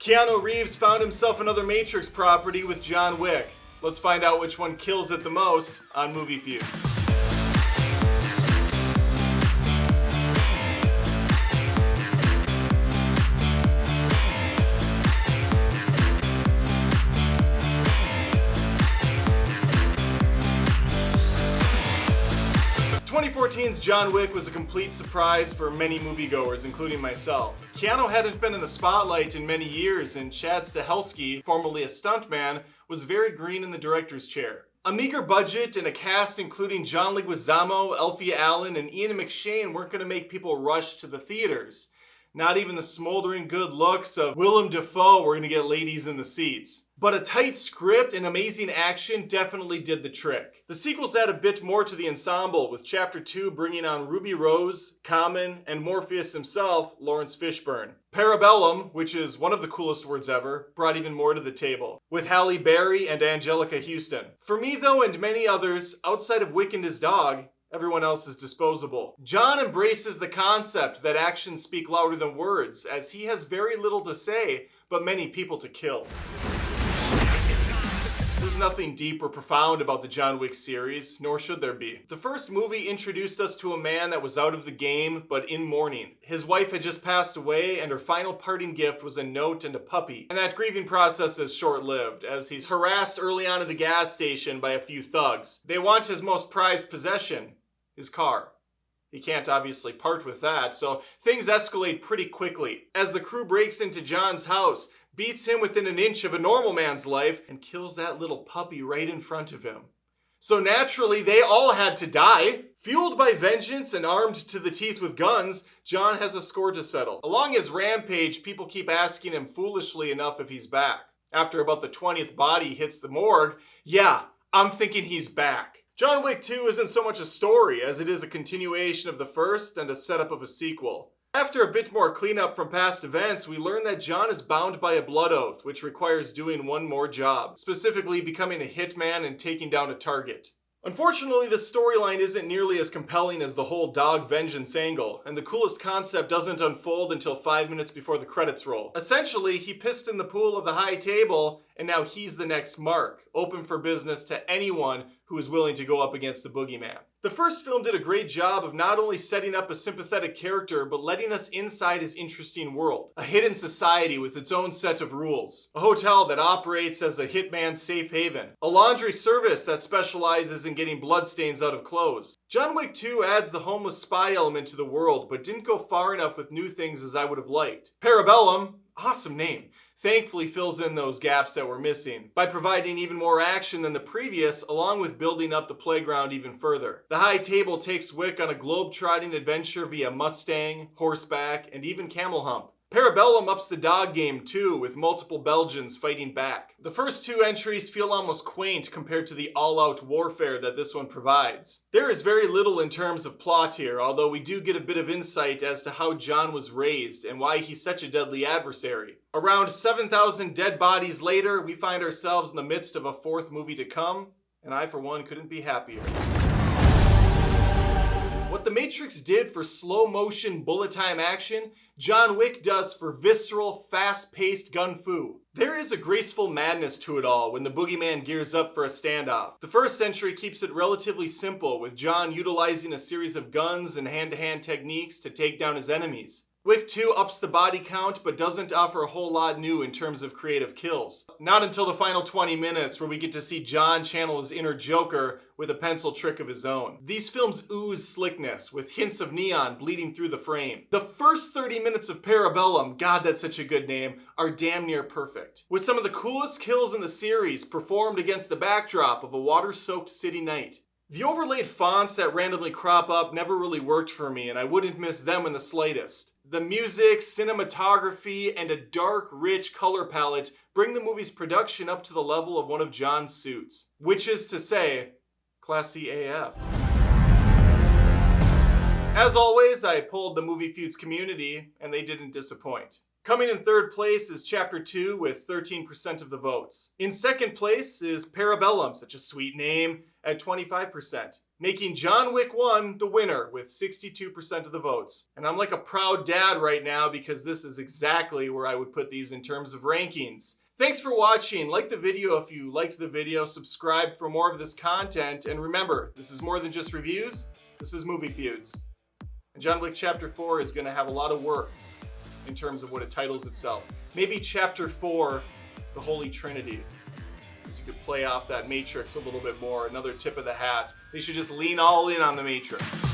Keanu Reeves found himself another Matrix property with John Wick. Let's find out which one kills it the most on Movie Feuds. 2014's John Wick was a complete surprise for many moviegoers, including myself. Keanu hadn't been in the spotlight in many years, and Chad Stahelski, formerly a stuntman, was very green in the director's chair. A meager budget and a cast including John Leguizamo, Alfie Allen, and Ian McShane weren't going to make people rush to the theaters. Not even the smoldering good looks of Willem Dafoe were going to get ladies in the seats. But a tight script and amazing action definitely did the trick. The sequels add a bit more to the ensemble, with Chapter 2 bringing on Ruby Rose, Common, and Morpheus himself, Lawrence Fishburne. Parabellum, which is one of the coolest words ever, brought even more to the table, with Halle Berry and Angelica Houston. For me though, and many others, outside of Wick and his dog, everyone else is disposable. John embraces the concept that actions speak louder than words, as he has very little to say, but many people to kill. There's nothing deep or profound about the John Wick series, nor should there be. The first movie introduced us to a man that was out of the game, but in mourning. His wife had just passed away, and her final parting gift was a note and a puppy. And that grieving process is short-lived, as he's harassed early on at a gas station by a few thugs. They want his most prized possession, his car. He can't obviously part with that, so things escalate pretty quickly. As the crew breaks into John's house, beats him within an inch of a normal man's life, and kills that little puppy right in front of him. So naturally, they all had to die. Fueled by vengeance and armed to the teeth with guns, John has a score to settle. Along his rampage, people keep asking him foolishly enough if he's back. After about the 20th body hits the morgue, yeah, I'm thinking he's back. John Wick 2 isn't so much a story as it is a continuation of the first and a setup of a sequel. After a bit more cleanup from past events, we learn that John is bound by a blood oath, which requires doing one more job, specifically becoming a hitman and taking down a target. Unfortunately, the storyline isn't nearly as compelling as the whole dog vengeance angle, and the coolest concept doesn't unfold until 5 minutes before the credits roll. Essentially, he pissed in the pool of the high table, and now he's the next mark, open for business to anyone who is willing to go up against the boogeyman. The first film did a great job of not only setting up a sympathetic character, but letting us inside his interesting world. A hidden society with its own set of rules. A hotel that operates as a hitman's safe haven. A laundry service that specializes in getting bloodstains out of clothes. John Wick 2 adds the homeless spy element to the world, but didn't go far enough with new things as I would have liked. Parabellum, awesome name, thankfully fills in those gaps that were missing by providing even more action than the previous, along with building up the playground even further. The high table takes Wick on a globe-trotting adventure via Mustang, horseback, and even camel hump. Parabellum ups the dog game too, with multiple Belgians fighting back. The first two entries feel almost quaint compared to the all-out warfare that this one provides. There is very little in terms of plot here, although we do get a bit of insight as to how John was raised and why he's such a deadly adversary. Around 7,000 dead bodies later, we find ourselves in the midst of a fourth movie to come, and I for one couldn't be happier. What The Matrix did for slow-motion bullet-time action, John Wick does for visceral, fast-paced gun-fu. There is a graceful madness to it all when the boogeyman gears up for a standoff. The first entry keeps it relatively simple, with John utilizing a series of guns and hand-to-hand techniques to take down his enemies. Wick 2 ups the body count, but doesn't offer a whole lot new in terms of creative kills. Not until the final 20 minutes where we get to see John channel his inner Joker with a pencil trick of his own. These films ooze slickness, with hints of neon bleeding through the frame. The first 30 minutes of Parabellum, God that's such a good name, are damn near perfect. With some of the coolest kills in the series performed against the backdrop of a water-soaked city night. The overlaid fonts that randomly crop up never really worked for me, and I wouldn't miss them in the slightest. The music, cinematography, and a dark, rich color palette bring the movie's production up to the level of one of John's suits. Which is to say, classy AF. As always, I polled the Movie Feuds community, and they didn't disappoint. Coming in third place is Chapter 2 with 13% of the votes. In second place is Parabellum, such a sweet name, at 25%. making John Wick 1 the winner with 62% of the votes. And I'm like a proud dad right now because this is exactly where I would put these in terms of rankings. Thanks for watching. Like the video if you liked the video, subscribe for more of this content, and remember, this is more than just reviews, this is Movie Feuds. And John Wick Chapter 4 is going to have a lot of work in terms of what it titles itself. Maybe Chapter 4, the Holy Trinity. So you could play off that Matrix a little bit more. Another tip of the hat. They should just lean all in on the Matrix.